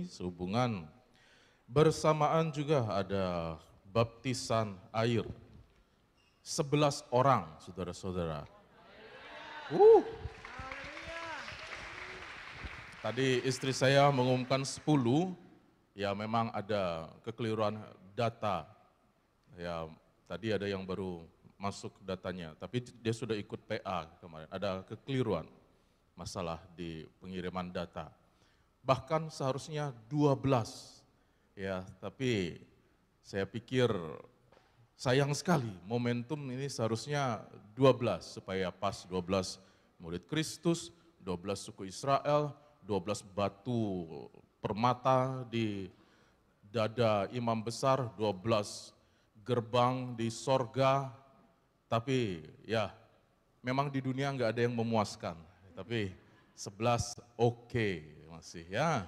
ini sehubungan bersamaan juga ada baptisan air. 11 orang, saudara-saudara. Tadi istri saya mengumumkan 10, ya memang ada kekeliruan data. Ya, tadi ada yang baru masuk datanya, tapi dia sudah ikut PA kemarin. Ada kekeliruan masalah di pengiriman data. Bahkan seharusnya 12. Ya, tapi saya pikir sayang sekali momentum ini seharusnya 12 supaya pas 12 murid Kristus, 12 suku Israel, 12 batu permata di dada imam besar, 12 gerbang di sorga, tapi ya memang di dunia nggak ada yang memuaskan, tapi 11 oke masih ya.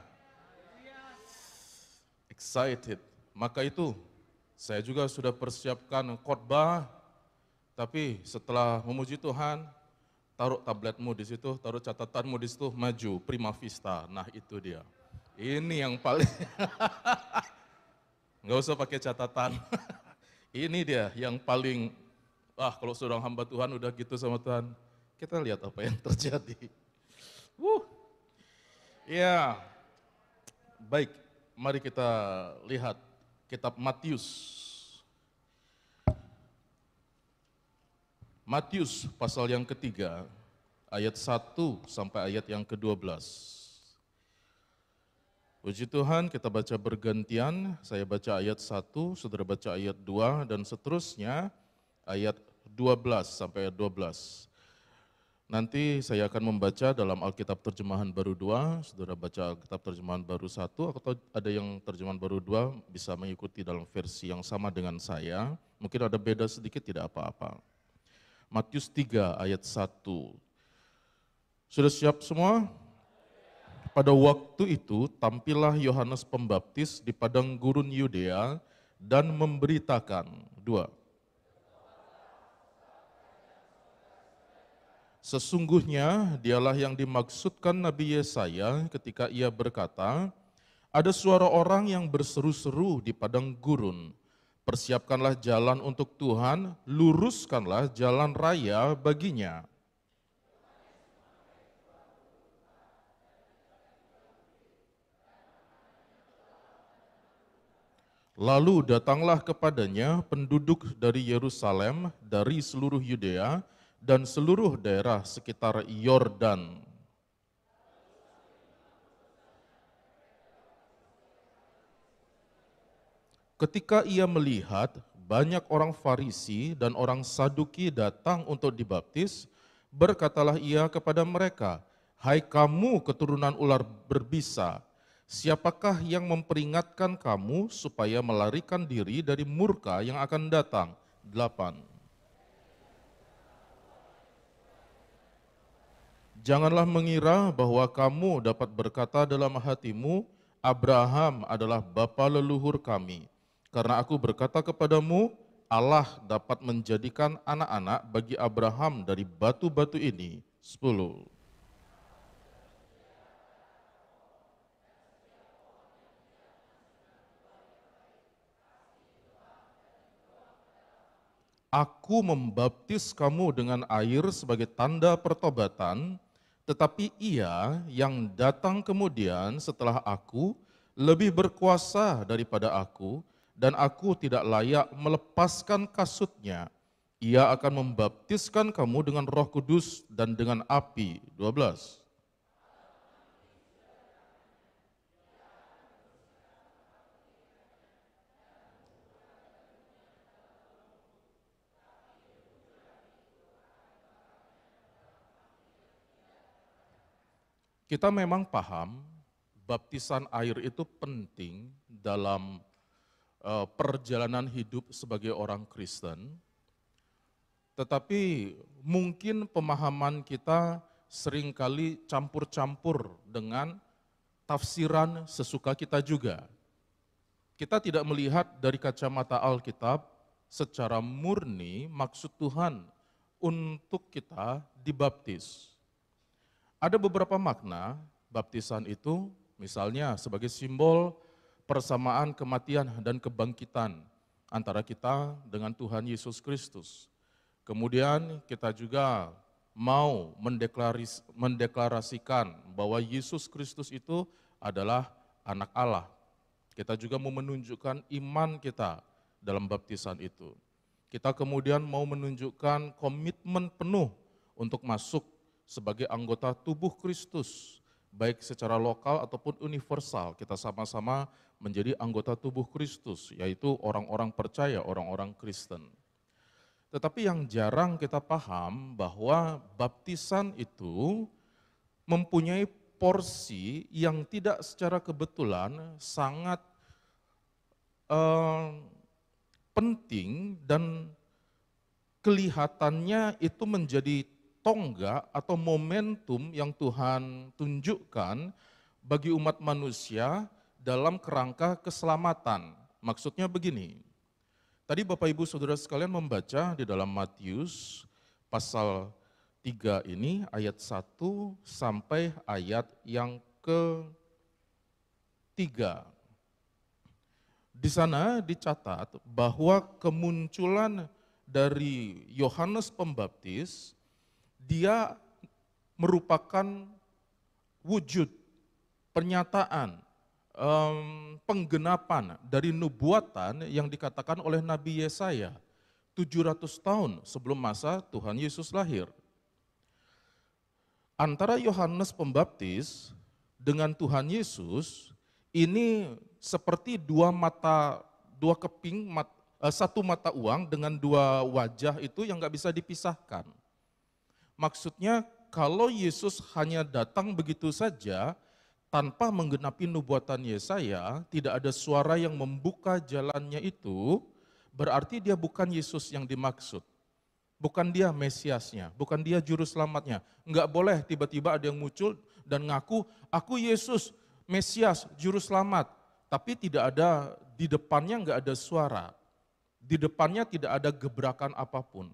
Excited, maka itu saya juga sudah persiapkan khotbah, tapi setelah memuji Tuhan, taruh tabletmu di situ, taruh catatanmu di situ, maju, prima vista, nah itu dia. Ini yang paling, nggak usah pakai catatan. Ini dia yang paling, kalau seorang hamba Tuhan udah gitu sama Tuhan, kita lihat apa yang terjadi. Ya, baik, mari kita lihat kitab Matius. Matius pasal yang ketiga, ayat 1 sampai ayat yang ke-12. Puji Tuhan, kita baca bergantian, saya baca ayat 1, saudara baca ayat 2, dan seterusnya ayat 12 sampai ayat 12. Nanti saya akan membaca dalam Alkitab Terjemahan Baru 2, saudara baca Alkitab Terjemahan Baru 1, atau ada yang Terjemahan Baru 2 bisa mengikuti dalam versi yang sama dengan saya, mungkin ada beda sedikit tidak apa-apa. Matius 3 ayat 1. Sudah siap semua? Pada waktu itu tampillah Yohanes Pembaptis di padang gurun Yudea dan memberitakan, 2. Sesungguhnya dialah yang dimaksudkan Nabi Yesaya ketika ia berkata, ada suara orang yang berseru-seru di padang gurun, persiapkanlah jalan untuk Tuhan, luruskanlah jalan raya baginya. Lalu datanglah kepadanya penduduk dari Yerusalem, dari seluruh Yudea, dan seluruh daerah sekitar Yordan. Ketika ia melihat banyak orang Farisi dan orang Saduki datang untuk dibaptis, berkatalah ia kepada mereka, hai kamu keturunan ular berbisa, siapakah yang memperingatkan kamu supaya melarikan diri dari murka yang akan datang? 8. Janganlah mengira bahwa kamu dapat berkata dalam hatimu, Abraham adalah bapa leluhur kami. Karena aku berkata kepadamu, Allah dapat menjadikan anak-anak bagi Abraham dari batu-batu ini. 10. Aku membaptis kamu dengan air sebagai tanda pertobatan, tetapi ia yang datang kemudian setelah aku lebih berkuasa daripada aku, dan aku tidak layak melepaskan kasutnya. Ia akan membaptiskan kamu dengan Roh Kudus dan dengan api. 12. Kita memang paham baptisan air itu penting dalam perjalanan hidup sebagai orang Kristen, tetapi mungkin pemahaman kita seringkali campur-campur dengan tafsiran sesuka kita juga. Kita tidak melihat dari kacamata Alkitab secara murni maksud Tuhan untuk kita dibaptis. Ada beberapa makna baptisan itu Misalnya sebagai simbol persamaan kematian dan kebangkitan antara kita dengan Tuhan Yesus Kristus. Kemudian kita juga mau mendeklarasikan bahwa Yesus Kristus itu adalah anak Allah. Kita juga mau menunjukkan iman kita dalam baptisan itu. Kita kemudian mau menunjukkan komitmen penuh untuk masuk sebagai anggota tubuh Kristus, baik secara lokal ataupun universal. Kita sama-sama menjadi anggota tubuh Kristus, yaitu orang-orang percaya, orang-orang Kristen. Tetapi yang jarang kita paham bahwa baptisan itu mempunyai porsi yang tidak secara kebetulan sangat penting dan kelihatannya itu menjadi tonggak atau momentum yang Tuhan tunjukkan bagi umat manusia dalam kerangka keselamatan. Maksudnya begini, tadi Bapak Ibu Saudara sekalian membaca di dalam Matius pasal 3 ini ayat 1 sampai ayat yang ke-3. Di sana dicatat bahwa kemunculan dari Yohanes Pembaptis, dia merupakan wujud, pernyataan, penggenapan dari nubuatan yang dikatakan oleh Nabi Yesaya 700 tahun sebelum masa Tuhan Yesus lahir. Antara Yohanes Pembaptis dengan Tuhan Yesus ini seperti satu mata uang dengan dua wajah itu yang nggak bisa dipisahkan. Maksudnya kalau Yesus hanya datang begitu saja tanpa menggenapi nubuatan Yesaya, tidak ada suara yang membuka jalannya itu, berarti dia bukan Yesus yang dimaksud. Bukan dia Mesiasnya, bukan dia juru selamatnya. Enggak boleh tiba-tiba ada yang muncul dan ngaku, aku Yesus, Mesias, juru selamat. Tapi tidak ada, di depannya enggak ada suara. Di depannya tidak ada gebrakan apapun.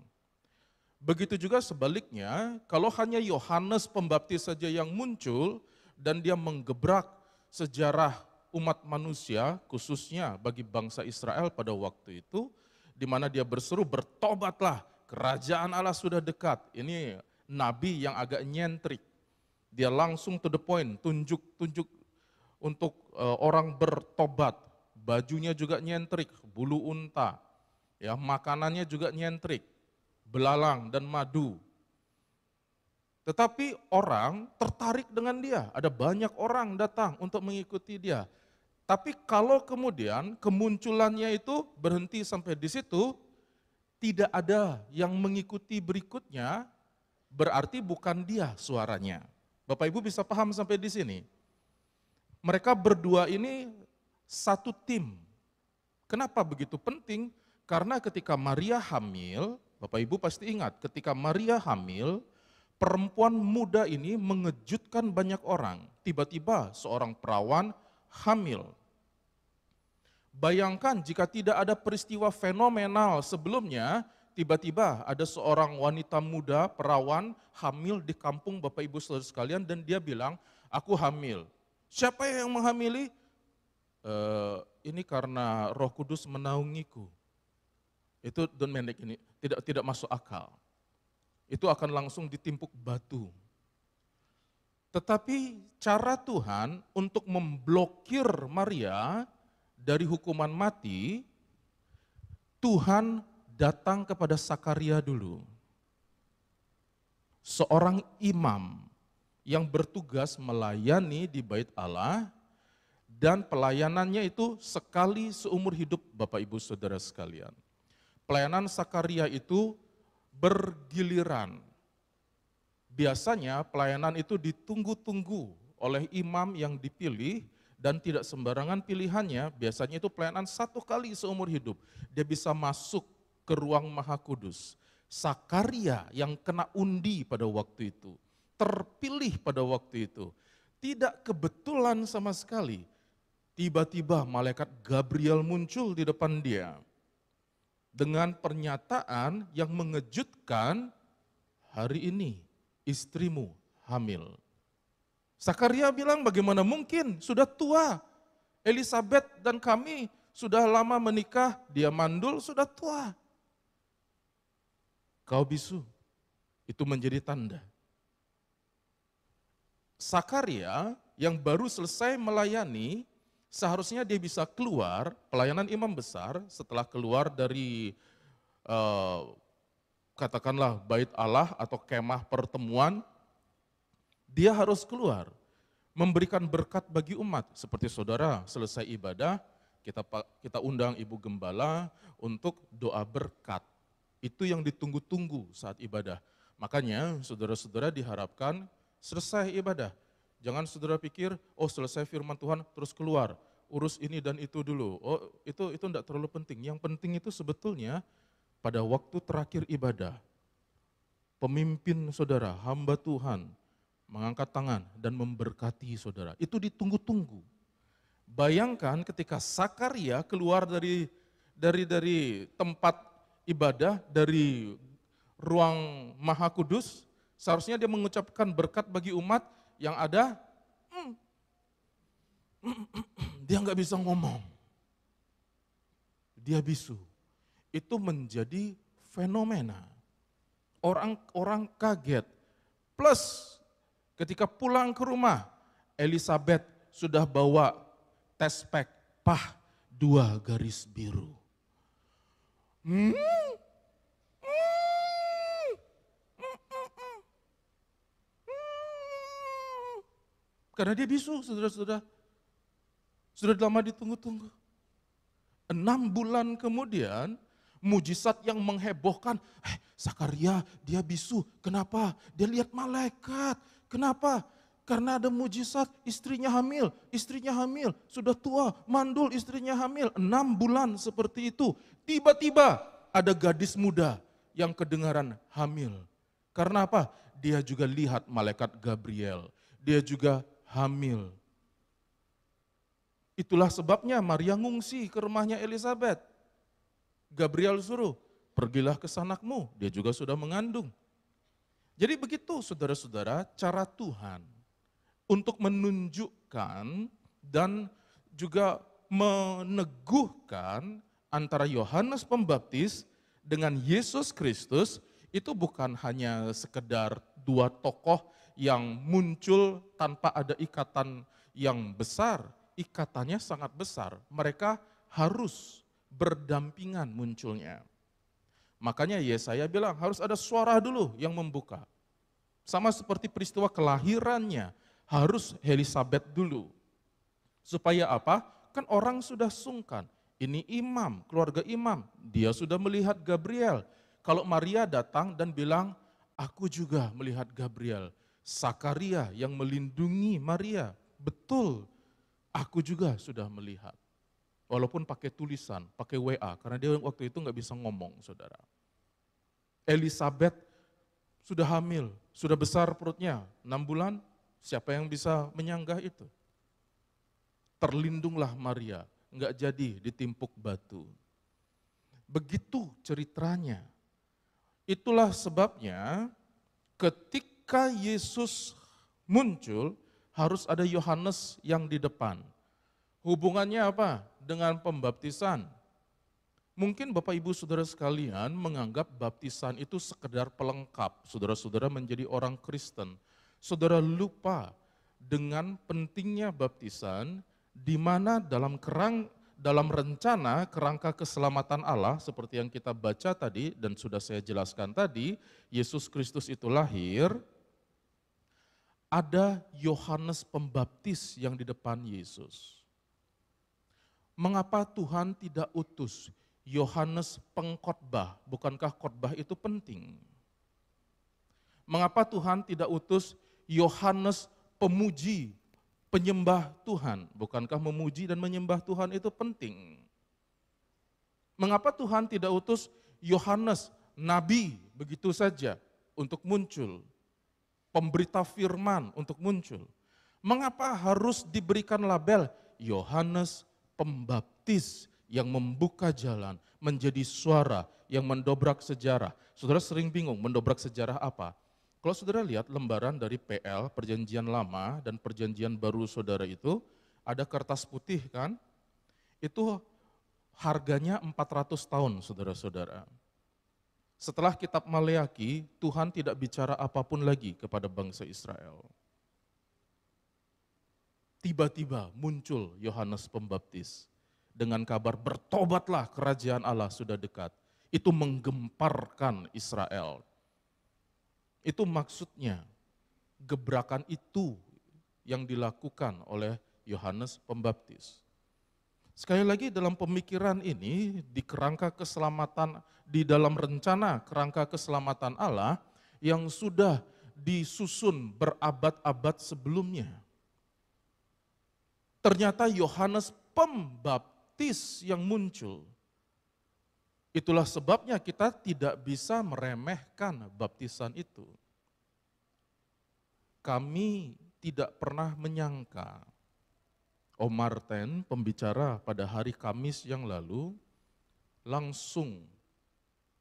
Begitu juga sebaliknya, kalau hanya Yohanes Pembaptis saja yang muncul dan dia menggebrak sejarah umat manusia, khususnya bagi bangsa Israel pada waktu itu, di mana dia berseru, bertobatlah, kerajaan Allah sudah dekat. Ini nabi yang agak nyentrik. Dia langsung to the point, tunjuk untuk orang bertobat. Bajunya juga nyentrik, bulu unta. Ya, makanannya juga nyentrik, belalang dan madu. Tetapi orang tertarik dengan dia. Ada banyak orang datang untuk mengikuti dia. Tapi kalau kemudian kemunculannya itu berhenti sampai di situ, tidak ada yang mengikuti berikutnya, berarti bukan dia suaranya. Bapak Ibu bisa paham sampai di sini? Mereka berdua ini satu tim. Kenapa begitu penting? Karena ketika Maria hamil, Bapak Ibu pasti ingat, ketika Maria hamil, perempuan muda ini mengejutkan banyak orang. Tiba-tiba seorang perawan hamil. Bayangkan jika tidak ada peristiwa fenomenal sebelumnya, tiba-tiba ada seorang wanita muda, perawan, hamil di kampung Bapak Ibu Saudara sekalian, dan dia bilang, aku hamil. Siapa yang menghamili? Ini karena Roh Kudus menaungiku. Itu don't make ini, tidak masuk akal. Itu akan langsung ditimpuk batu. Tetapi cara Tuhan untuk memblokir Maria dari hukuman mati, Tuhan datang kepada Sakaria dulu. Seorang imam yang bertugas melayani di Bait Allah, dan pelayanannya itu sekali seumur hidup Bapak Ibu Saudara sekalian. Pelayanan Sakaria itu bergiliran. Biasanya pelayanan itu ditunggu-tunggu oleh imam yang dipilih, dan tidak sembarangan pilihannya, biasanya itu pelayanan satu kali seumur hidup. Dia bisa masuk ke ruang Maha Kudus. Sakaria yang kena undi pada waktu itu, terpilih pada waktu itu, tidak kebetulan sama sekali. Tiba-tiba malaikat Gabriel muncul di depan dia dengan pernyataan yang mengejutkan, hari ini istrimu hamil. Zakaria bilang, bagaimana mungkin, sudah tua. Elisabeth dan kami sudah lama menikah, dia mandul, sudah tua. Kau bisu, itu menjadi tanda. Zakaria yang baru selesai melayani, seharusnya dia bisa keluar, pelayanan imam besar, setelah keluar dari katakanlah bait Allah atau kemah pertemuan, dia harus keluar, memberikan berkat bagi umat. Seperti saudara selesai ibadah, kita undang Ibu Gembala untuk doa berkat. Itu yang ditunggu-tunggu saat ibadah. Makanya saudara-saudara diharapkan selesai ibadah. Jangan saudara pikir, oh selesai firman Tuhan terus keluar, urus ini dan itu dulu. Oh itu enggak terlalu penting. Yang penting itu sebetulnya pada waktu terakhir ibadah, pemimpin saudara, hamba Tuhan, mengangkat tangan dan memberkati saudara. Itu ditunggu-tunggu. Bayangkan ketika Zakaria keluar dari tempat ibadah, dari ruang Maha Kudus, seharusnya dia mengucapkan berkat bagi umat, yang ada dia nggak bisa ngomong. Dia bisu. Itu menjadi fenomena. Orang kaget. Plus ketika pulang ke rumah, Elisabeth sudah bawa tes pack, 2 garis biru. Karena dia bisu, saudara-saudara. Sudah lama ditunggu-tunggu. 6 bulan kemudian, mujizat yang menghebohkan, Zakaria dia bisu, kenapa? Dia lihat malaikat, kenapa? Karena ada mujizat, istrinya hamil, sudah tua, mandul istrinya hamil, 6 bulan seperti itu. Tiba-tiba ada gadis muda yang kedengaran hamil. Karena apa? Dia juga lihat malaikat Gabriel, dia juga hamil. Itulah sebabnya Maria ngungsi ke rumahnya Elisabeth. Gabriel suruh, pergilah ke sanakmu, dia juga sudah mengandung. Jadi begitu saudara-saudara cara Tuhan untuk menunjukkan dan juga meneguhkan antara Yohanes Pembaptis dengan Yesus Kristus. Itu bukan hanya sekedar 2 tokoh yang muncul tanpa ada ikatan yang besar. Ikatannya sangat besar, mereka harus berdampingan munculnya. Makanya Yesaya bilang harus ada suara dulu yang membuka. Sama seperti peristiwa kelahirannya, harus Elisabeth dulu. Supaya apa? Kan orang sudah sungkan, ini imam, keluarga imam, dia sudah melihat Gabriel. Kalau Maria datang dan bilang, aku juga melihat Gabriel. Zakaria yang melindungi Maria, betul. Aku juga sudah melihat, walaupun pakai tulisan, pakai WA, karena dia waktu itu nggak bisa ngomong, saudara. Elisabeth sudah hamil, sudah besar perutnya, 6 bulan, siapa yang bisa menyanggah itu? Terlindunglah Maria, nggak jadi ditimpuk batu. Begitu ceritanya. Itulah sebabnya ketika Yesus muncul, harus ada Yohanes yang di depan. Hubungannya apa? Dengan pembaptisan. Mungkin Bapak Ibu Saudara sekalian menganggap baptisan itu sekedar pelengkap. Saudara-saudara menjadi orang Kristen. Saudara lupa dengan pentingnya baptisan, di mana dalam rencana kerangka keselamatan Allah, seperti yang kita baca tadi dan sudah saya jelaskan tadi, Yesus Kristus itu lahir, ada Yohanes Pembaptis yang di depan Yesus. Mengapa Tuhan tidak utus Yohanes pengkhotbah? Bukankah khotbah itu penting? Mengapa Tuhan tidak utus Yohanes pemuji, penyembah Tuhan? Bukankah memuji dan menyembah Tuhan itu penting? Mengapa Tuhan tidak utus Yohanes nabi begitu saja untuk muncul? Pemberita firman untuk muncul. Mengapa harus diberikan label Yohanes Pembaptis yang membuka jalan, menjadi suara yang mendobrak sejarah? Saudara sering bingung mendobrak sejarah apa? Kalau saudara lihat lembaran dari PL, Perjanjian Lama dan Perjanjian Baru saudara itu, ada kertas putih kan, itu harganya 400 tahun saudara-saudara. Setelah kitab Maleaki, Tuhan tidak bicara apapun lagi kepada bangsa Israel. Tiba-tiba muncul Yohanes Pembaptis dengan kabar bertobatlah kerajaan Allah sudah dekat. Itu menggemparkan Israel. Itu maksudnya gebrakan itu yang dilakukan oleh Yohanes Pembaptis. Sekali lagi dalam pemikiran ini di kerangka keselamatan, di dalam rencana kerangka keselamatan Allah yang sudah disusun berabad-abad sebelumnya. Ternyata Yohanes Pembaptis yang muncul. Itulah sebabnya kita tidak bisa meremehkan baptisan itu. Kami tidak pernah menyangka, Om Martin pembicara pada hari Kamis yang lalu langsung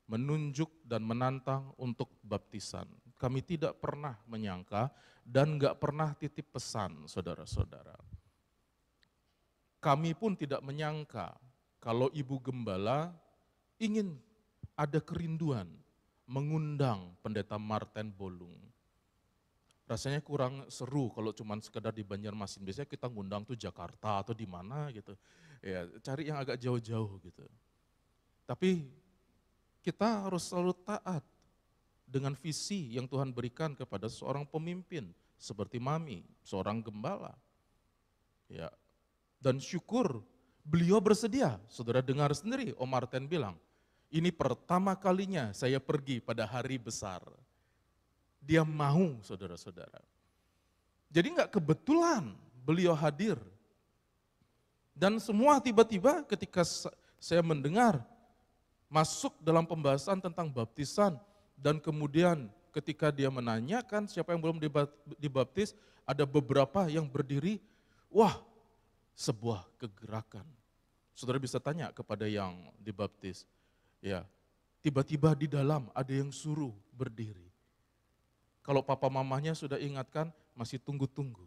menunjuk dan menantang untuk baptisan. Kami tidak pernah menyangka dan gak pernah titip pesan saudara-saudara. Kami pun tidak menyangka kalau Ibu Gembala ingin ada kerinduan mengundang Pendeta Martin Bolung. Rasanya kurang seru kalau cuma sekedar di Banjarmasin. Biasanya kita ngundang tuh Jakarta atau di mana gitu. Ya, cari yang agak jauh-jauh gitu. Tapi kita harus selalu taat dengan visi yang Tuhan berikan kepada seorang pemimpin seperti Mami, seorang gembala. Ya. Dan syukur beliau bersedia. Saudara dengar sendiri Om Martin bilang, ini pertama kalinya saya pergi pada hari besar. Dia mau saudara-saudara. Jadi enggak kebetulan beliau hadir. Dan semua tiba-tiba ketika saya mendengar masuk dalam pembahasan tentang baptisan dan kemudian ketika dia menanyakan siapa yang belum dibaptis, ada beberapa yang berdiri, wah, sebuah kegerakan. Saudara bisa tanya kepada yang dibaptis, ya, tiba-tiba di dalam ada yang suruh berdiri. Kalau papa mamanya sudah ingatkan, masih tunggu-tunggu.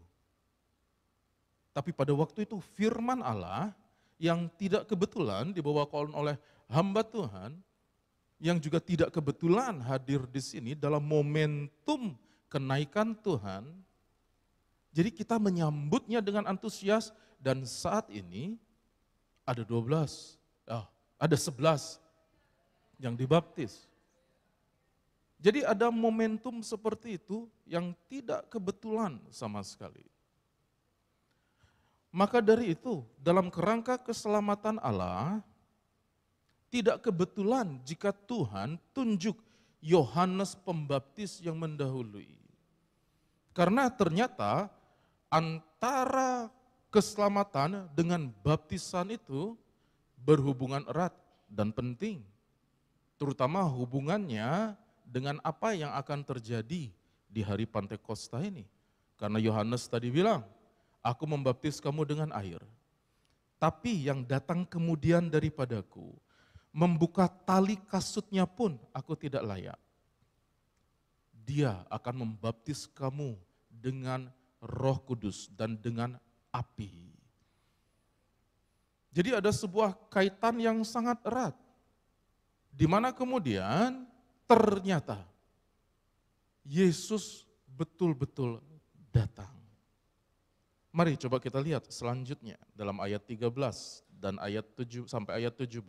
Tapi pada waktu itu firman Allah yang tidak kebetulan dibawakan oleh hamba Tuhan, yang juga tidak kebetulan hadir di sini dalam momentum kenaikan Tuhan. Jadi kita menyambutnya dengan antusias dan saat ini ada 11, ada 11 yang dibaptis. Jadi ada momentum seperti itu yang tidak kebetulan sama sekali. Maka dari itu, dalam kerangka keselamatan Allah, tidak kebetulan jika Tuhan tunjuk Yohanes Pembaptis yang mendahului. Karena ternyata antara keselamatan dengan baptisan itu berhubungan erat dan penting. Terutama hubungannya dengan apa yang akan terjadi di hari Pantekosta ini. Karena Yohanes tadi bilang, aku membaptis kamu dengan air. Tapi yang datang kemudian daripadaku, membuka tali kasutnya pun aku tidak layak. Dia akan membaptis kamu dengan Roh Kudus dan dengan api. Jadi ada sebuah kaitan yang sangat erat. Di mana kemudian ternyata Yesus betul-betul datang. Mari coba kita lihat selanjutnya dalam ayat 13 dan ayat 7 sampai ayat 17.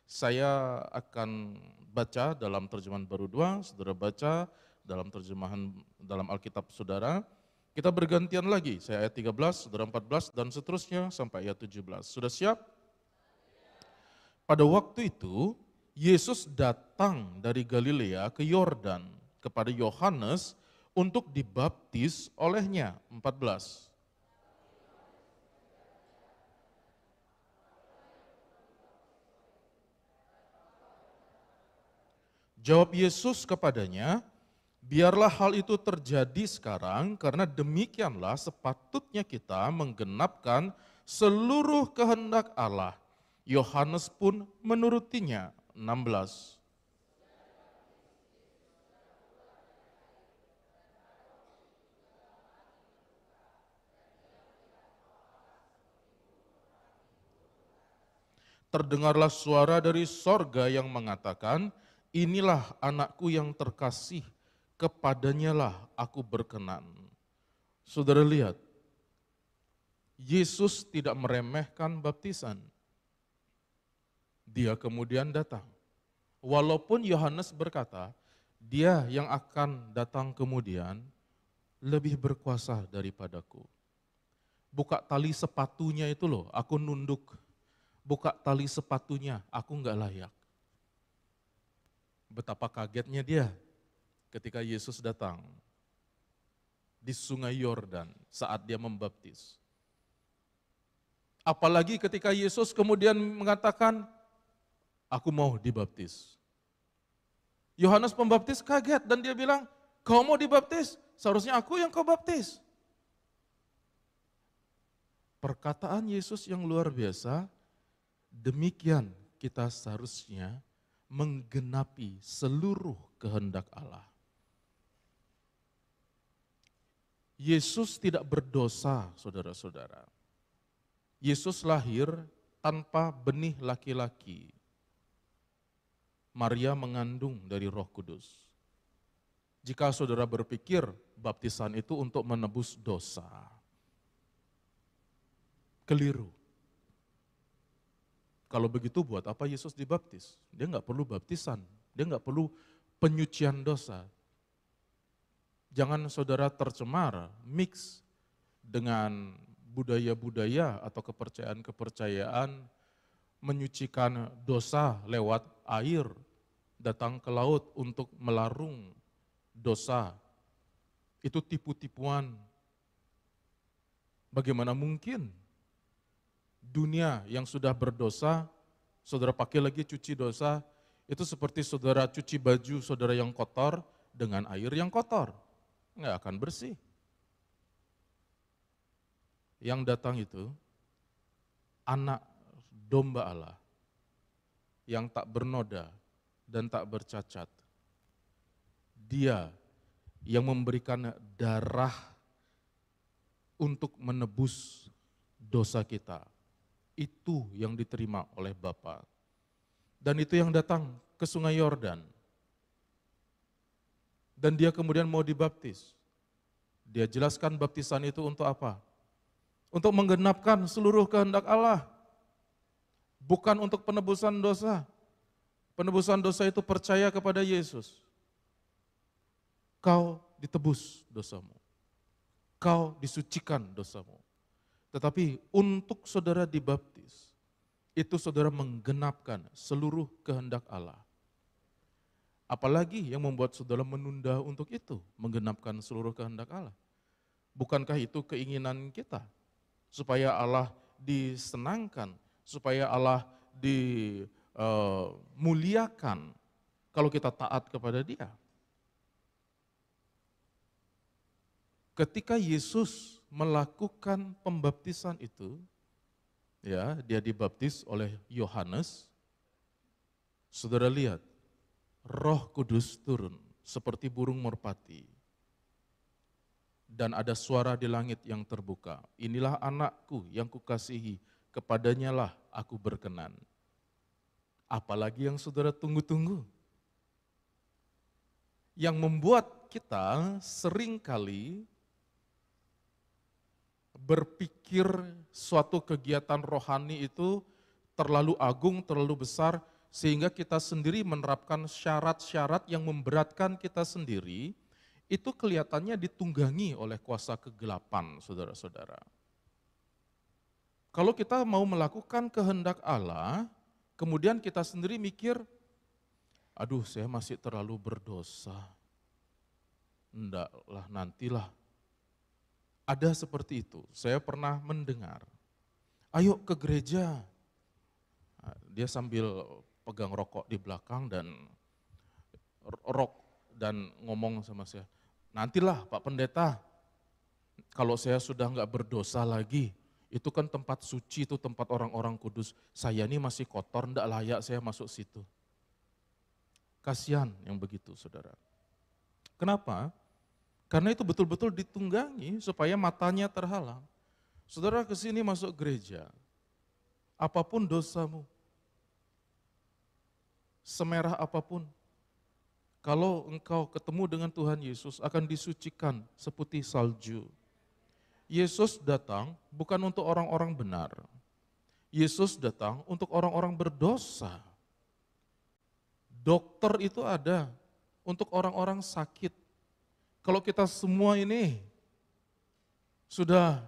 Saya akan baca dalam terjemahan baru 2, saudara baca dalam terjemahan dalam Alkitab saudara. Kita bergantian lagi, saya ayat 13, saudara 14 dan seterusnya sampai ayat 17. Sudah siap? Pada waktu itu Yesus datang dari Galilea ke Yordan kepada Yohanes untuk dibaptis olehnya. 14. Jawab Yesus kepadanya, biarlah hal itu terjadi sekarang karena demikianlah sepatutnya kita menggenapkan seluruh kehendak Allah. Yohanes pun menurutinya. 16. terdengarlah suara dari sorga yang mengatakan, inilah anakku yang terkasih, kepadanya lah aku berkenan. Saudara lihat, Yesus tidak meremehkan baptisan. Dia kemudian datang. Walaupun Yohanes berkata, dia yang akan datang kemudian lebih berkuasa daripadaku. Buka tali sepatunya itu loh, aku nunduk. Buka tali sepatunya, aku enggak layak. Betapa kagetnya dia ketika Yesus datang di sungai Yordan saat dia membaptis. Apalagi ketika Yesus kemudian mengatakan, aku mau dibaptis. Yohanes Pembaptis kaget dan dia bilang, kau mau dibaptis? Seharusnya aku yang kau baptis. Perkataan Yesus yang luar biasa, demikian kita seharusnya menggenapi seluruh kehendak Allah. Yesus tidak berdosa, saudara-saudara. Yesus lahir tanpa benih laki-laki. Maria mengandung dari Roh Kudus. Jika saudara berpikir baptisan itu untuk menebus dosa, keliru. Kalau begitu buat apa Yesus dibaptis? Dia nggak perlu baptisan, dia nggak perlu penyucian dosa. Jangan saudara tercemar, mix dengan budaya-budaya atau kepercayaan-kepercayaan menyucikan dosa lewat air, datang ke laut untuk melarung dosa. Itu tipu-tipuan. Bagaimana mungkin dunia yang sudah berdosa, saudara pakai lagi cuci dosa, itu seperti saudara cuci baju saudara yang kotor dengan air yang kotor. Nggak akan bersih. Yang datang itu anak domba Allah yang tak bernoda dan tak bercacat. Dia yang memberikan darah untuk menebus dosa kita. Itu yang diterima oleh Bapa. Dan itu yang datang ke sungai Yordan. Dan dia kemudian mau dibaptis. Dia jelaskan baptisan itu untuk apa? Untuk menggenapkan seluruh kehendak Allah. Bukan untuk penebusan dosa. Penebusan dosa itu percaya kepada Yesus. Kau ditebus dosamu. Kau disucikan dosamu. Tetapi untuk saudara dibaptis, itu saudara menggenapkan seluruh kehendak Allah. Apalagi yang membuat saudara menunda untuk itu, menggenapkan seluruh kehendak Allah. Bukankah itu keinginan kita? Supaya Allah disenangkan, supaya Allah dimuliakan kalau kita taat kepada Dia. Ketika Yesus melakukan pembaptisan itu, ya, dia dibaptis oleh Yohanes. Saudara lihat, Roh Kudus turun seperti burung merpati. Dan ada suara di langit yang terbuka. Inilah anakku yang kukasihi, kepadanya lah aku berkenan. Apalagi yang saudara tunggu-tunggu. Yang membuat kita seringkali berpikir suatu kegiatan rohani itu terlalu agung, terlalu besar, sehingga kita sendiri menerapkan syarat-syarat yang memberatkan kita sendiri, itu kelihatannya ditunggangi oleh kuasa kegelapan, saudara-saudara. Kalau kita mau melakukan kehendak Allah, kemudian kita sendiri mikir, aduh saya masih terlalu berdosa, ndaklah nantilah. Ada seperti itu, saya pernah mendengar, ayo ke gereja. Dia sambil pegang rokok di belakang dan ngomong sama saya, nantilah Pak Pendeta, kalau saya sudah nggak berdosa lagi, itu kan tempat suci, itu tempat orang-orang kudus, saya ini masih kotor, nggak layak saya masuk situ. Kasihan yang begitu, saudara. Kenapa? Karena itu betul-betul ditunggangi supaya matanya terhalang. Saudara ke sini masuk gereja, apapun dosamu, semerah apapun, kalau engkau ketemu dengan Tuhan Yesus akan disucikan seputih salju. Yesus datang bukan untuk orang-orang benar. Yesus datang untuk orang-orang berdosa. Dokter itu ada untuk orang-orang sakit. Kalau kita semua ini sudah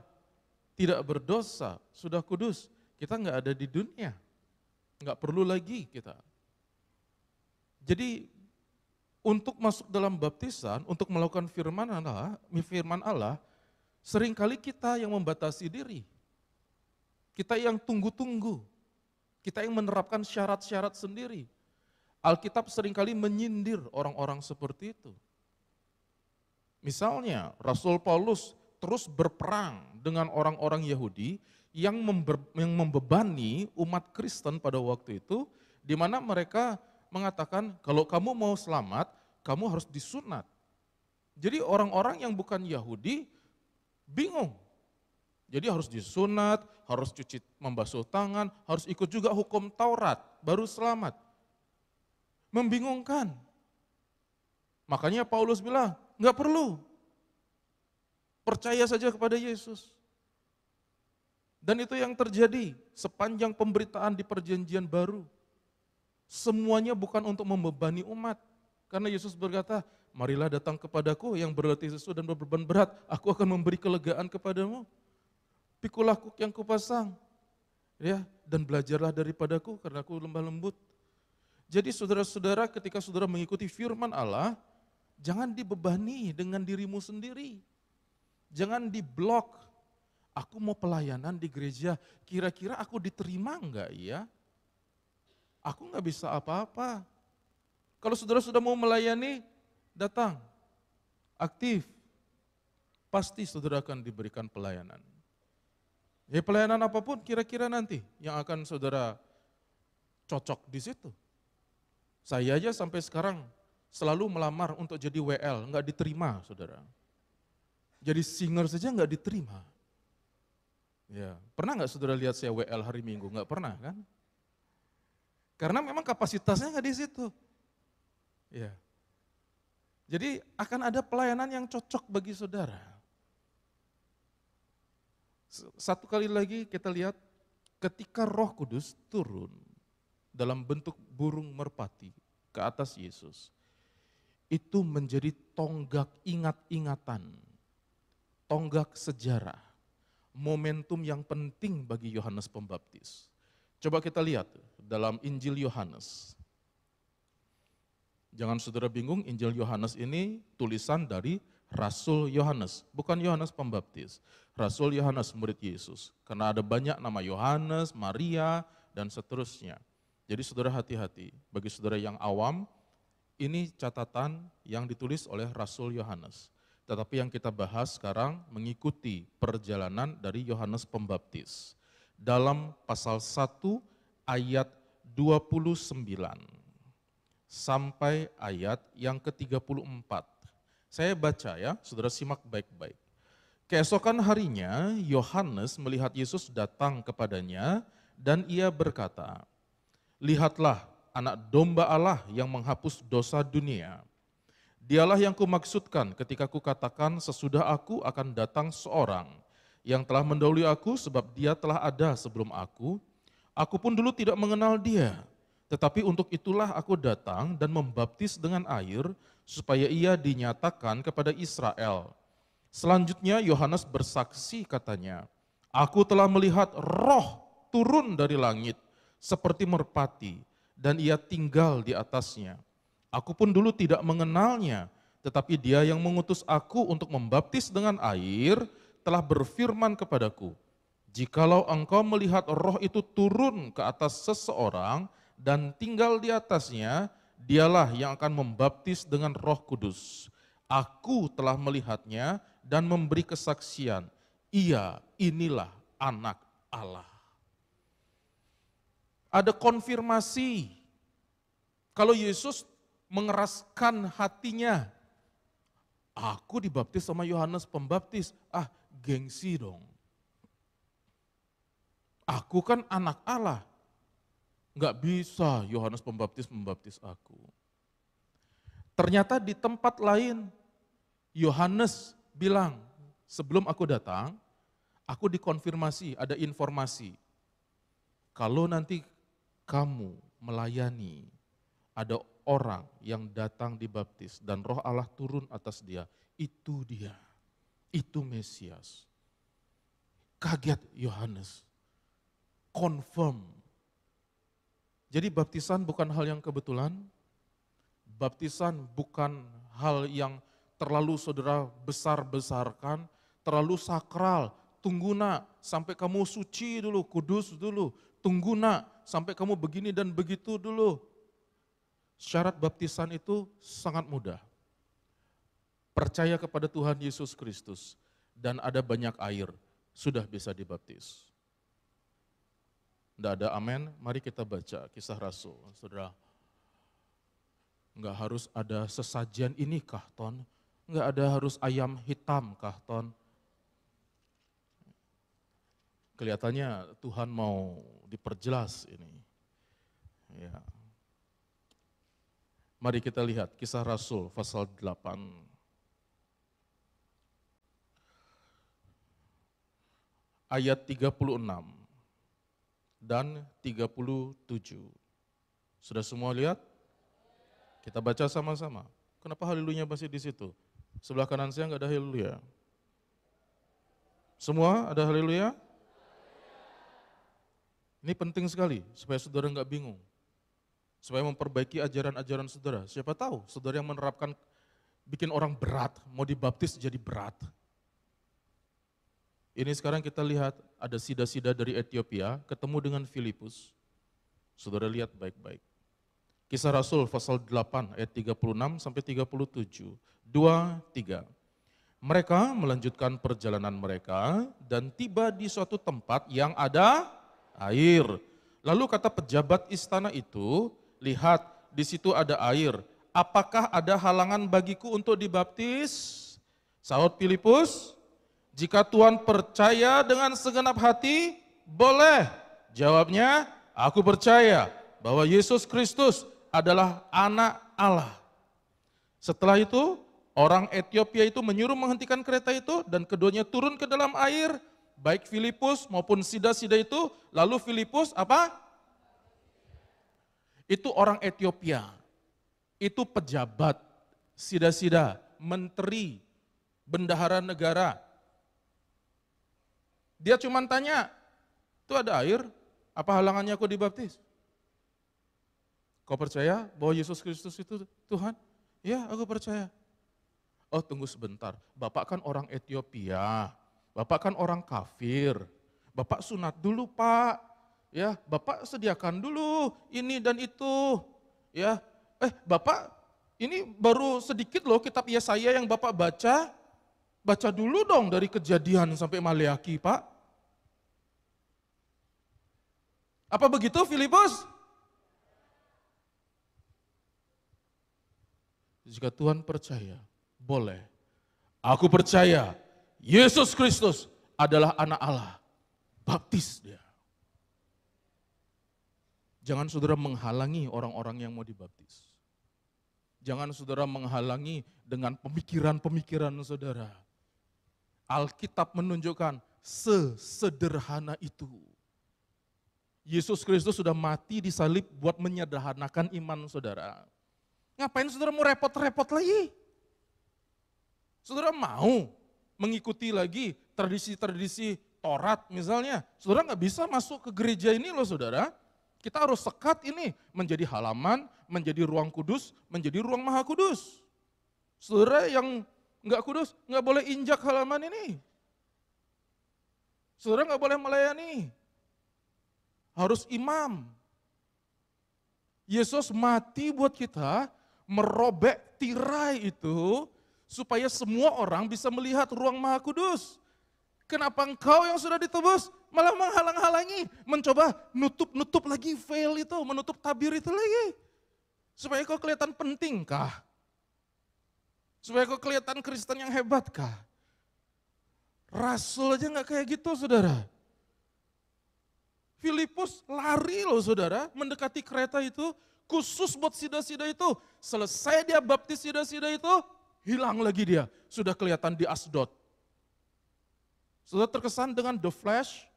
tidak berdosa, sudah kudus, kita nggak ada di dunia. Nggak perlu lagi kita. Jadi untuk masuk dalam baptisan, untuk melakukan firman Allah, seringkali kita yang membatasi diri. Kita yang tunggu-tunggu. Kita yang menerapkan syarat-syarat sendiri. Alkitab seringkali menyindir orang-orang seperti itu. Misalnya, Rasul Paulus terus berperang dengan orang-orang Yahudi yang membebani umat Kristen pada waktu itu, di mana mereka mengatakan kalau kamu mau selamat, kamu harus disunat. Jadi orang-orang yang bukan Yahudi bingung. Jadi harus disunat, harus cuci membasuh tangan, harus ikut juga hukum Taurat, baru selamat. Membingungkan. Makanya Paulus bilang, enggak perlu. Percaya saja kepada Yesus. Dan itu yang terjadi sepanjang pemberitaan di perjanjian baru. Semuanya bukan untuk membebani umat. Karena Yesus berkata, marilah datang kepadaku yang berletih lesu dan berbeban berat, aku akan memberi kelegaan kepadamu. Pikulah kuk yang kupasang, ya, dan belajarlah daripadaku karena aku lemah lembut. Jadi saudara-saudara, ketika saudara mengikuti firman Allah, jangan dibebani dengan dirimu sendiri. Jangan diblok. Aku mau pelayanan di gereja, kira-kira aku diterima enggak ya? Aku enggak bisa apa-apa. Kalau saudara sudah mau melayani, datang, aktif. Pasti saudara akan diberikan pelayanan. Ya pelayanan apapun kira-kira nanti yang akan saudara cocok di situ. Saya aja sampai sekarang selalu melamar untuk jadi WL, enggak diterima saudara. Jadi singer saja enggak diterima. Ya, pernah enggak saudara lihat saya WL hari Minggu? Enggak pernah kan? Karena memang kapasitasnya enggak di situ. Ya. Jadi akan ada pelayanan yang cocok bagi saudara. Satu kali lagi kita lihat ketika Roh Kudus turun dalam bentuk burung merpati ke atas Yesus, itu menjadi tonggak ingat-ingatan, tonggak sejarah, momentum yang penting bagi Yohanes Pembaptis. Coba kita lihat dalam Injil Yohanes. Jangan saudara bingung, Injil Yohanes ini tulisan dari Rasul Yohanes, bukan Yohanes Pembaptis. Rasul Yohanes murid Yesus, karena ada banyak nama Yohanes, Maria, dan seterusnya. Jadi saudara hati-hati, bagi saudara yang awam, ini catatan yang ditulis oleh Rasul Yohanes. Tetapi yang kita bahas sekarang mengikuti perjalanan dari Yohanes Pembaptis. Dalam pasal 1 ayat 29 sampai ayat yang ke-34. Saya baca ya, saudara simak baik-baik. Keesokan harinya, Yohanes melihat Yesus datang kepadanya dan ia berkata, lihatlah anak domba Allah yang menghapus dosa dunia. Dialah yang kumaksudkan ketika kukatakan sesudah aku akan datang seorang yang telah mendahului aku sebab dia telah ada sebelum aku. Aku pun dulu tidak mengenal dia, tetapi untuk itulah aku datang dan membaptis dengan air supaya ia dinyatakan kepada Israel. Selanjutnya Yohanes bersaksi katanya, aku telah melihat roh turun dari langit seperti merpati dan ia tinggal di atasnya. Aku pun dulu tidak mengenalnya, tetapi dia yang mengutus aku untuk membaptis dengan air telah berfirman kepadaku, jikalau engkau melihat roh itu turun ke atas seseorang dan tinggal di atasnya, dialah yang akan membaptis dengan Roh Kudus. Aku telah melihatnya dan memberi kesaksian, inilah anak Allah. Ada konfirmasi kalau Yesus mengeraskan hatinya. Aku dibaptis sama Yohanes Pembaptis, gengsi dong. Aku kan anak Allah. Nggak bisa Yohanes Pembaptis membaptis aku. Ternyata di tempat lain Yohanes bilang, sebelum aku datang, aku dikonfirmasi, ada informasi. Kalau nanti kamu melayani, ada orang yang datang dibaptis dan Roh Allah turun atas dia, itu dia, itu Mesias. Kaget Yohanes, confirm. Jadi baptisan bukan hal yang kebetulan, baptisan bukan hal yang terlalu saudara besar-besarkan, terlalu sakral. Tunggu nak, sampai kamu suci dulu, kudus dulu. Tunggu nak, sampai kamu begini dan begitu dulu. Syarat baptisan itu sangat mudah. Percaya kepada Tuhan Yesus Kristus dan ada banyak air, sudah bisa dibaptis. Tidak ada amin, mari kita baca Kisah Rasul. Saudara, enggak harus ada sesajian ini kah Ton? Enggak ada harus ayam hitam kah Ton? Kelihatannya Tuhan mau diperjelas ini. Ya. Mari kita lihat Kisah Rasul pasal 8. Ayat 36 dan 37. Sudah semua lihat? Kita baca sama-sama. Kenapa haleluya masih di situ? Sebelah kanan saya enggak ada haleluya. Semua ada haleluya? Ini penting sekali supaya saudara enggak bingung. Supaya memperbaiki ajaran-ajaran saudara. Siapa tahu saudara yang menerapkan bikin orang berat, mau dibaptis jadi berat. Ini sekarang kita lihat ada sida-sida dari Ethiopia ketemu dengan Filipus. Saudara lihat baik-baik. Kisah Rasul pasal 8 ayat 36 sampai 37. 2, 3. Mereka melanjutkan perjalanan mereka dan tiba di suatu tempat yang ada air. Lalu kata pejabat istana itu, lihat di situ ada air. Apakah ada halangan bagiku untuk dibaptis? Saud Filipus, jika Tuhan percaya dengan segenap hati, boleh. Jawabnya, aku percaya bahwa Yesus Kristus adalah anak Allah. Setelah itu, orang Ethiopia itu menyuruh menghentikan kereta itu dan keduanya turun ke dalam air, baik Filipus maupun sida-sida itu. Lalu Filipus apa? Itu orang Ethiopia, itu pejabat, sida-sida, menteri, bendahara negara. Dia cuma tanya, itu ada air, apa halangannya aku dibaptis? Kau percaya bahwa Yesus Kristus itu Tuhan? Ya, aku percaya. Oh, tunggu sebentar. Bapak kan orang Ethiopia, Bapak kan orang kafir. Bapak sunat dulu, Pak. Ya, Bapak sediakan dulu ini dan itu. Ya, Bapak ini baru sedikit loh kitab Yesaya yang Bapak baca. Baca dulu dong dari Kejadian sampai Maleaki, Pak. Apa begitu Filipus? Jika Tuhan percaya, boleh. Aku percaya Yesus Kristus adalah anak Allah. Baptis dia. Jangan saudara menghalangi orang-orang yang mau dibaptis. Jangan saudara menghalangi dengan pemikiran-pemikiran saudara. Alkitab menunjukkan sesederhana itu. Yesus Kristus sudah mati di salib buat menyederhanakan iman saudara. Ngapain saudara mau repot-repot lagi? Saudara mau mengikuti lagi tradisi-tradisi Taurat misalnya. Saudara nggak bisa masuk ke gereja ini loh saudara. Kita harus sekat ini menjadi halaman, menjadi ruang kudus, menjadi ruang maha kudus. Saudara yang nggak kudus, nggak boleh injak halaman ini. Saudara nggak boleh melayani. Harus imam. Yesus mati buat kita, merobek tirai itu, supaya semua orang bisa melihat ruang maha kudus. Kenapa engkau yang sudah ditebus malah menghalang-halangi, mencoba nutup-nutup lagi veil itu, menutup tabir itu lagi. Supaya kau kelihatan pentingkah? Supaya kau kelihatan Kristen yang hebatkah? Rasul aja nggak kayak gitu saudara. Filipus lari loh saudara, mendekati kereta itu, khusus buat sida-sida itu. Selesai dia baptis sida-sida itu, hilang lagi dia. Sudah kelihatan di Asdod. Sudah terkesan dengan The Flash.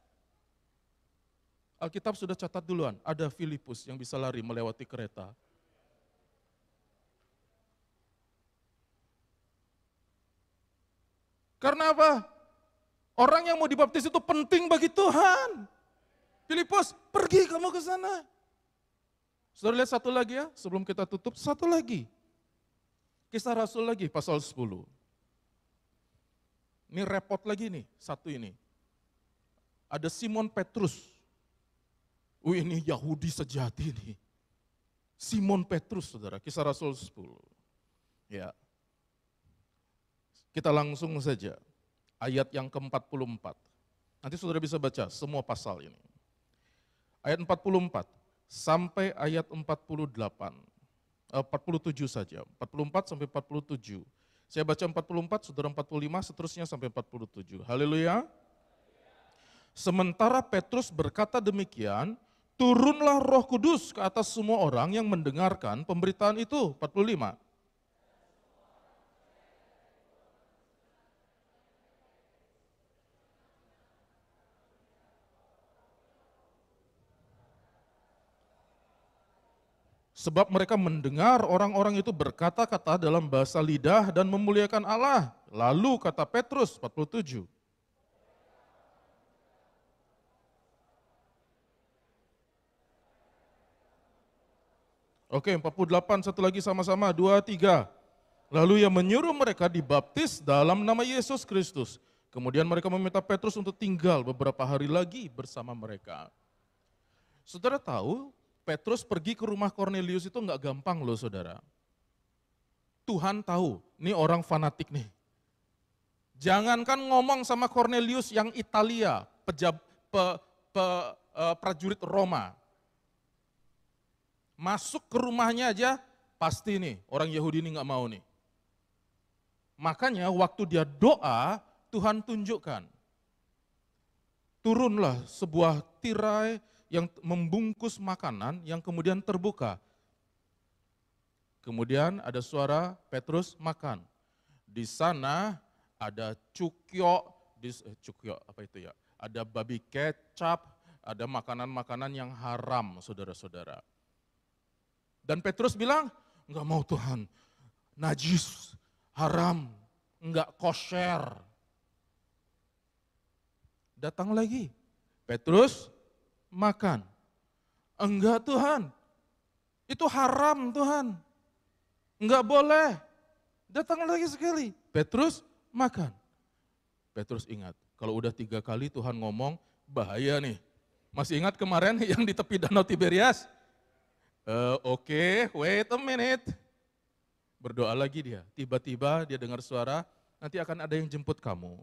Alkitab sudah catat duluan, ada Filipus yang bisa lari melewati kereta. Karena apa? Orang yang mau dibaptis itu penting bagi Tuhan. Filipus, pergi kamu ke sana. Saudara lihat satu lagi ya, sebelum kita tutup, satu lagi. Kisah Rasul lagi, pasal 10. Ini repot lagi nih, satu ini. Ada Simon Petrus. Ini Yahudi sejati nih. Simon Petrus, saudara, Kisah Rasul 10. Ya. Kita langsung saja, ayat yang ke-44. Nanti saudara bisa baca semua pasal ini. Ayat 44 sampai ayat 47 saja, 44 sampai 47. Saya baca 44, saudara 45, seterusnya sampai 47. Haleluya. Sementara Petrus berkata demikian, turunlah Roh Kudus ke atas semua orang yang mendengarkan pemberitaan itu. 45. Sebab mereka mendengar orang-orang itu berkata-kata dalam bahasa lidah dan memuliakan Allah. Lalu kata Petrus, 47. Oke, 48, satu lagi sama-sama, 2, 3. Lalu ia menyuruh mereka dibaptis dalam nama Yesus Kristus. Kemudian mereka meminta Petrus untuk tinggal beberapa hari lagi bersama mereka. Saudara tahu, Petrus pergi ke rumah Kornelius itu enggak gampang loh saudara. Tuhan tahu, ini orang fanatik nih. Jangankan ngomong sama Kornelius yang Italia, prajurit Roma. Masuk ke rumahnya aja, pasti nih orang Yahudi ini enggak mau nih. Makanya waktu dia doa, Tuhan tunjukkan. Turunlah sebuah tirai yang membungkus makanan yang kemudian terbuka. Kemudian ada suara Petrus makan. Di sana ada cukyo apa itu ya? Ada babi kecap, ada makanan-makanan yang haram, saudara-saudara. Dan Petrus bilang, enggak mau Tuhan, najis, haram, enggak kosher. Datang lagi, Petrus makan. Enggak Tuhan, itu haram Tuhan, enggak boleh. Datang lagi sekali, Petrus makan. Petrus ingat, kalau udah 3 kali Tuhan ngomong, bahaya nih. Masih ingat kemarin yang di tepi Danau Tiberias? Oke, wait a minute. Berdoa lagi dia, tiba-tiba dia dengar suara, nanti akan ada yang jemput kamu.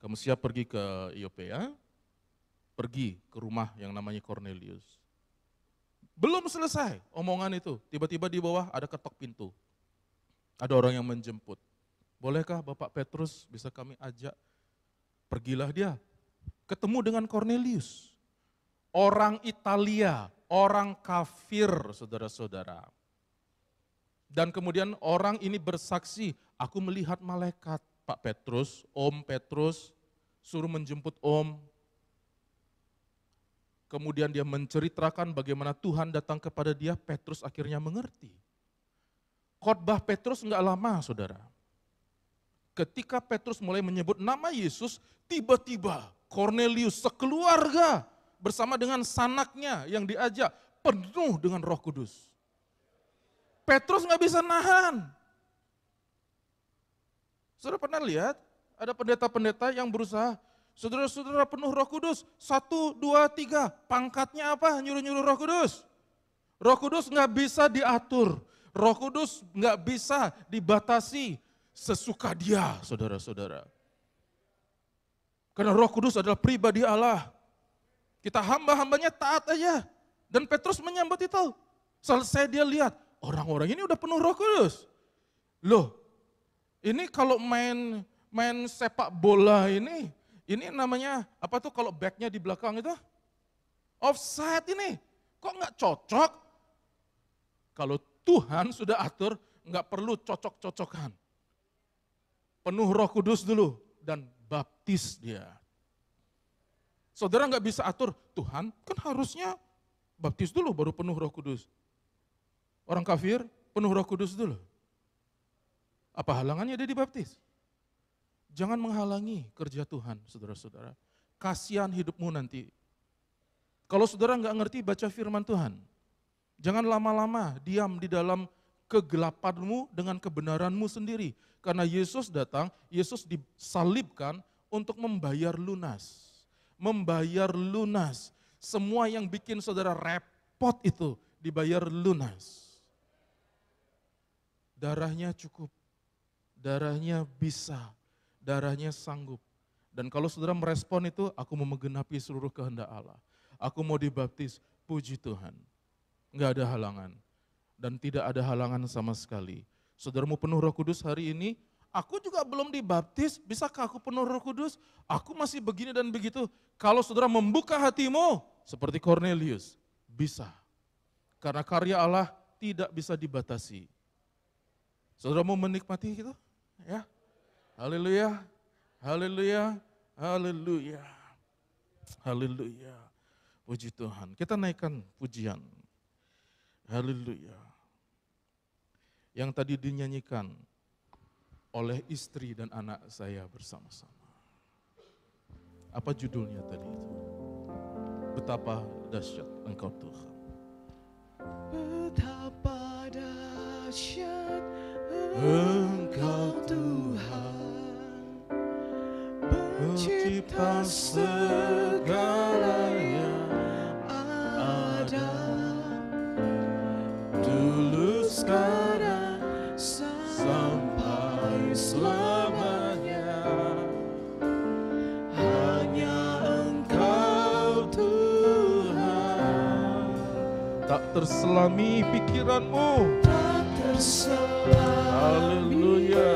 Kamu siap pergi ke Iope ya? Pergi ke rumah yang namanya Kornelius. Belum selesai omongan itu, tiba-tiba di bawah ada ketok pintu. Ada orang yang menjemput. Bolehkah Bapak Petrus bisa kami ajak? Pergilah dia, ketemu dengan Kornelius. Orang Italia, orang kafir saudara-saudara. Dan kemudian orang ini bersaksi, aku melihat malaikat. Pak Petrus, Om Petrus, suruh menjemput Om. Kemudian dia menceritakan bagaimana Tuhan datang kepada dia, Petrus akhirnya mengerti. Khotbah Petrus enggak lama saudara. Ketika Petrus mulai menyebut nama Yesus, tiba-tiba Kornelius sekeluarga bersama dengan sanaknya yang diajak penuh dengan Roh Kudus. Petrus enggak bisa nahan. Saudara pernah lihat ada pendeta-pendeta yang berusaha, saudara-saudara penuh Roh Kudus, 1, 2, 3, pangkatnya apa? Nyuruh-nyuruh Roh Kudus. Roh Kudus enggak bisa diatur, Roh Kudus enggak bisa dibatasi sesuka dia, saudara-saudara. Karena Roh Kudus adalah pribadi Allah. Kita hamba-hambanya taat aja. Dan Petrus menyambut itu. Selesai dia lihat, orang-orang ini udah penuh Roh Kudus. Loh, ini kalau main sepak bola ini namanya apa tuh kalau backnya di belakang itu? offside ini, kok nggak cocok? Kalau Tuhan sudah atur, nggak perlu cocok-cocokan. Penuh Roh Kudus dulu dan baptis dia. Saudara nggak bisa atur, Tuhan kan harusnya baptis dulu baru penuh Roh Kudus. Orang kafir penuh Roh Kudus dulu. Apa halangannya dia dibaptis? Jangan menghalangi kerja Tuhan, saudara-saudara. Kasihan hidupmu nanti. Kalau saudara nggak ngerti baca firman Tuhan, jangan lama-lama diam di dalam kegelapanmu dengan kebenaranmu sendiri. Karena Yesus datang, Yesus disalibkan untuk membayar lunas. Membayar lunas. Semua yang bikin saudara repot itu dibayar lunas. Darahnya cukup, darahnya bisa, darahnya sanggup. Dan kalau saudara merespon itu, aku mau menggenapi seluruh kehendak Allah. Aku mau dibaptis, puji Tuhan. Enggak ada halangan. Dan tidak ada halangan sama sekali. Saudaramu penuh Roh Kudus hari ini, aku juga belum dibaptis, bisakah aku penuh Roh Kudus? Aku masih begini dan begitu. Kalau saudara membuka hatimu, seperti Cornelius, bisa. Karena karya Allah tidak bisa dibatasi. Saudara mau menikmati itu? Ya. Haleluya. Haleluya. Haleluya. Haleluya. Puji Tuhan. Kita naikkan pujian. Haleluya. Yang tadi dinyanyikan oleh istri dan anak saya bersama-sama. Apa judulnya tadi itu? Betapa dahsyat Engkau Tuhan. Betapa dahsyat Engkau Tuhan, pencipta segala yang ada, dulu sekarang sampai selamanya. Hanya Engkau Tuhan, Tak terselami pikiranmu. tak terselami Haleluya.